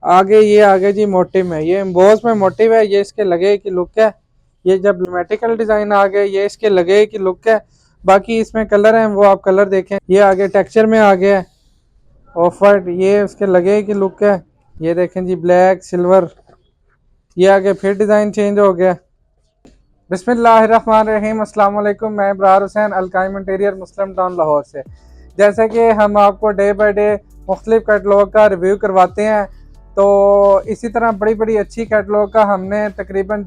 आगे ये आगे जी मोटिव है, ये एम्बोस में मोटिव है, ये इसके लगे की लुक है। ये जब मेटिकल डिजाइन आ गए ये इसके लगे की लुक है। बाकी इसमें कलर हैं वो आप कलर देखें। ये आगे टेक्सचर में आ गया है ऑफ वाइट, ये उसके लगे की लुक है। ये देखें जी ब्लैक सिल्वर। ये आगे फिर डिजाइन चेंज हो गया। बिस्मिल्लाहिर्रहमानिर्रहीम, अस्सलाम वालेकुम। मैं इब्रार हुसैन, अलकाइम इंटीरियर, मुस्लिम टाउन लाहौर से। जैसे कि हम आपको डे बाय डे मुख्तलिफ कैटलॉग का रिव्यू करवाते हैं, तो इसी तरह बड़ी बड़ी अच्छी कैटलॉग का हमने तकरीबन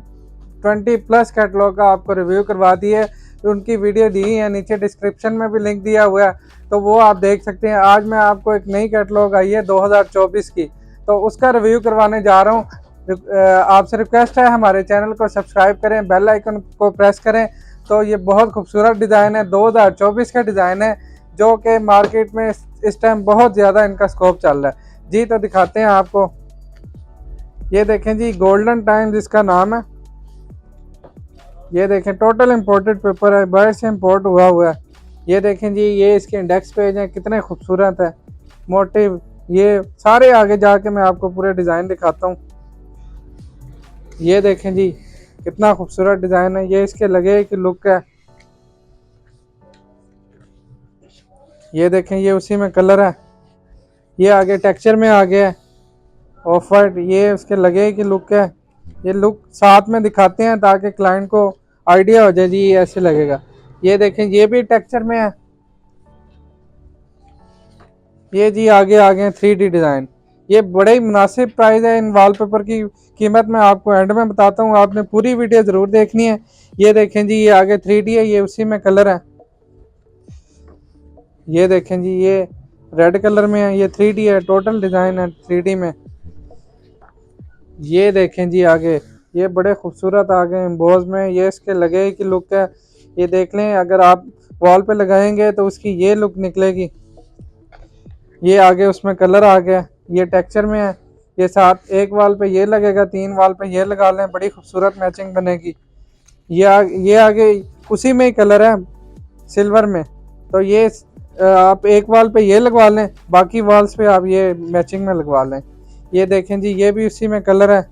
20+ कैटलॉग का आपको रिव्यू करवा दिए। उनकी वीडियो दी है, नीचे डिस्क्रिप्शन में भी लिंक दिया हुआ है, तो वो आप देख सकते हैं। आज मैं आपको एक नई कैटलॉग आई है 2024 की, तो उसका रिव्यू करवाने जा रहा हूँ। आपसे रिक्वेस्ट है हमारे चैनल को सब्सक्राइब करें, बेल आइकन को प्रेस करें। तो ये बहुत खूबसूरत डिज़ाइन है, 2024 का डिज़ाइन है, जो कि मार्केट में इस टाइम बहुत ज़्यादा इनका स्कोप चल रहा है जी। तो दिखाते हैं आपको। ये देखें जी, गोल्डन टाइम्स इसका नाम है। ये देखें टोटल इंपोर्टेड पेपर है, बाहर से इंपोर्ट हुआ है। ये देखें जी, ये इसके इंडेक्स पेज हैं, कितने खूबसूरत है मोटिव। ये सारे आगे जाके मैं आपको पूरे डिज़ाइन दिखाता हूँ। ये देखें जी, कितना खूबसूरत डिज़ाइन है, ये इसके लगे की लुक है। ये देखें, ये उसी में कलर है। ये आगे टेक्सचर में आ गया है ऑफ वाइट, ये उसके लगे की लुक है। ये लुक साथ में दिखाते हैं ताकि क्लाइंट को आइडिया हो जाए जी ये ऐसे लगेगा। ये देखें, ये भी टेक्सचर में है। ये जी आगे आ गए 3D डिज़ाइन। ये बड़े ही मुनासिब प्राइस है। इन वॉलपेपर की कीमत मैं आपको एंड में बताता हूँ, आपने पूरी वीडियो ज़रूर देखनी है। ये देखें जी, ये आगे 3D है, ये उसी में कलर है। ये देखें जी, ये रेड कलर में है, ये 3D है, टोटल डिज़ाइन है 3D में। ये देखें जी आगे, ये बड़े खूबसूरत आ गए एम्बोज में, ये इसके लगे की लुक है। ये देख लें, अगर आप वॉल पे लगाएंगे तो उसकी ये लुक निकलेगी। ये आगे उसमें कलर आ गया, ये टेक्सचर में है। ये साथ एक वाल पे ये लगेगा, 3 वाल पे ये लगा लें, बड़ी खूबसूरत मैचिंग बनेगी। ये आगे उसी में ही कलर है सिल्वर में, तो ये आप एक वाल पे ये लगवा लें, बाकी वाल्स पे आप ये मैचिंग में लगवा लें। ये देखें जी, ये भी उसी में कलर है।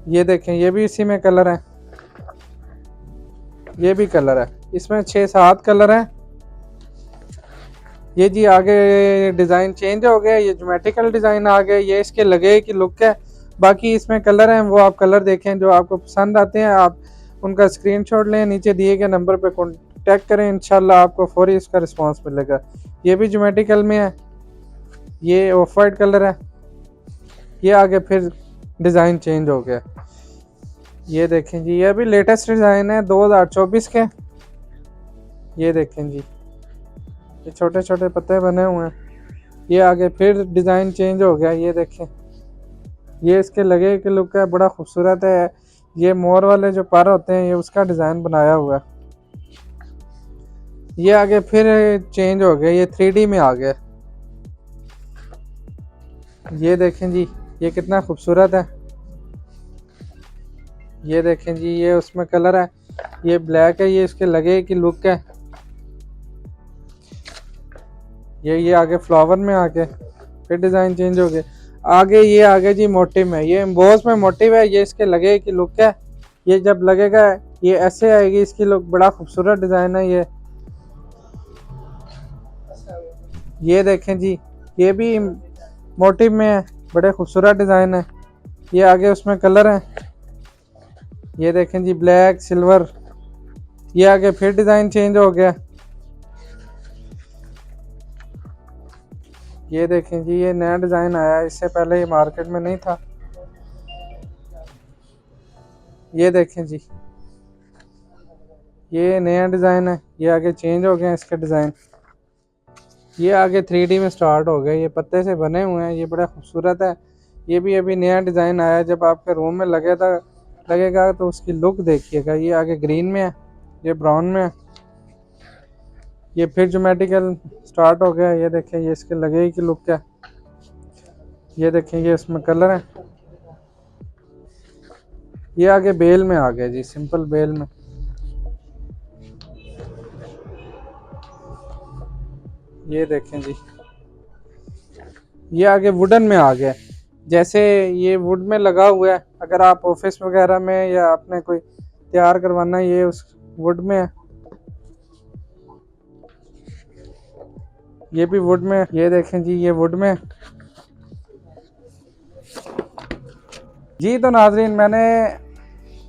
ये देखें, ये भी इसी में कलर है, ये भी कलर है, इसमें 6-7 कलर हैं। ये जी आगे डिज़ाइन चेंज हो गया, ये ज्योमेट्रिकल डिज़ाइन आ गया, ये इसके लगे की लुक है। बाकी इसमें कलर हैं, वो आप कलर देखें, जो आपको पसंद आते हैं आप उनका स्क्रीनशॉट लें, नीचे दिए गए नंबर पे कॉन्टैक्ट करें, इंशाल्लाह आपको फौरी इसका रिस्पांस मिलेगा। ये भी ज्योमेट्रिकल में है, ये ऑफ वाइट कलर है। ये आगे फिर डिज़ाइन चेंज हो गया। ये देखें जी, ये भी लेटेस्ट डिज़ाइन है 2024 के। ये देखें जी, ये छोटे छोटे पत्ते बने हुए हैं। ये आगे फिर डिज़ाइन चेंज हो गया। ये देखें, ये इसके लगे कि लुक है, बड़ा खूबसूरत है। ये मोर वाले जो पर होते हैं, ये उसका डिज़ाइन बनाया हुआ है। ये आगे फिर चेंज हो गया, ये 3D में आ गया। ये देखें जी, ये कितना खूबसूरत है। ये देखें जी, ये उसमें कलर है, ये ब्लैक है, ये इसके लगे की लुक है। ये आगे फ्लावर में आके फिर डिज़ाइन चेंज हो गया। आगे ये आगे जी मोटिव में, ये एम्बोस में मोटिव है, ये इसके लगे की लुक है। ये जब लगेगा ये ऐसे आएगी इसकी लुक, बड़ा खूबसूरत डिज़ाइन है ये देखें जी, ये भी मोटिव में है, बड़े खूबसूरत डिज़ाइन है। ये आगे उसमें कलर है। ये देखें जी ब्लैक सिल्वर। ये आगे फिर डिज़ाइन चेंज हो गया। ये देखें जी, ये नया डिज़ाइन आया है, इससे पहले ये मार्केट में नहीं था। ये देखें जी, ये नया डिज़ाइन है, ये आगे चेंज हो गया इसके डिज़ाइन। ये आगे 3D में स्टार्ट हो गया, ये पत्ते से बने हुए हैं, ये बड़ा खूबसूरत है। ये भी अभी नया डिज़ाइन आया है, जब आपके रूम में लगेगा तो उसकी लुक देखिएगा। ये आगे ग्रीन में है, ये ब्राउन में है। ये फिर ज्योमेट्रिकल स्टार्ट हो गया। ये देखें, ये इसके लगे की लुक है। ये देखें, ये इसमें कलर है। ये आगे बेल में आ गया जी, सिंपल बेल में। ये देखें जी, ये आगे वुडन में आ गया। जैसे ये वुड में लगा हुआ है, अगर आप ऑफिस वगैरह में या अपने कोई तैयार करवाना, ये उस वुड में है। ये भी वुड में, ये देखें जी, ये वुड में। जी तो नाजरीन, मैंने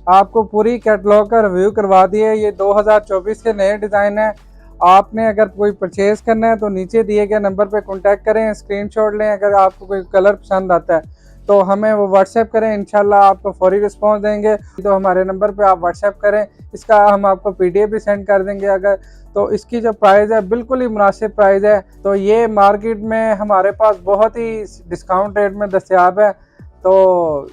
आपको पूरी कैटलॉग का रिव्यू करवा दिया है। ये 2024 के नए डिज़ाइन है। आपने अगर कोई परचेज़ करना है तो नीचे दिए गए नंबर पे कांटेक्ट करें, स्क्रीनशॉट लें। अगर आपको कोई कलर पसंद आता है तो हमें वो व्हाट्सएप करें, इंशाल्लाह आपको फौरी रिस्पॉन्स देंगे। तो हमारे नंबर पे आप व्हाट्सएप करें, इसका हम आपको PDF भी सेंड कर देंगे। अगर तो इसकी जो प्राइस है बिल्कुल ही मुनासिब प्राइस है। तो ये मार्केट में हमारे पास बहुत ही डिस्काउंट रेट में दस्तयाब है। तो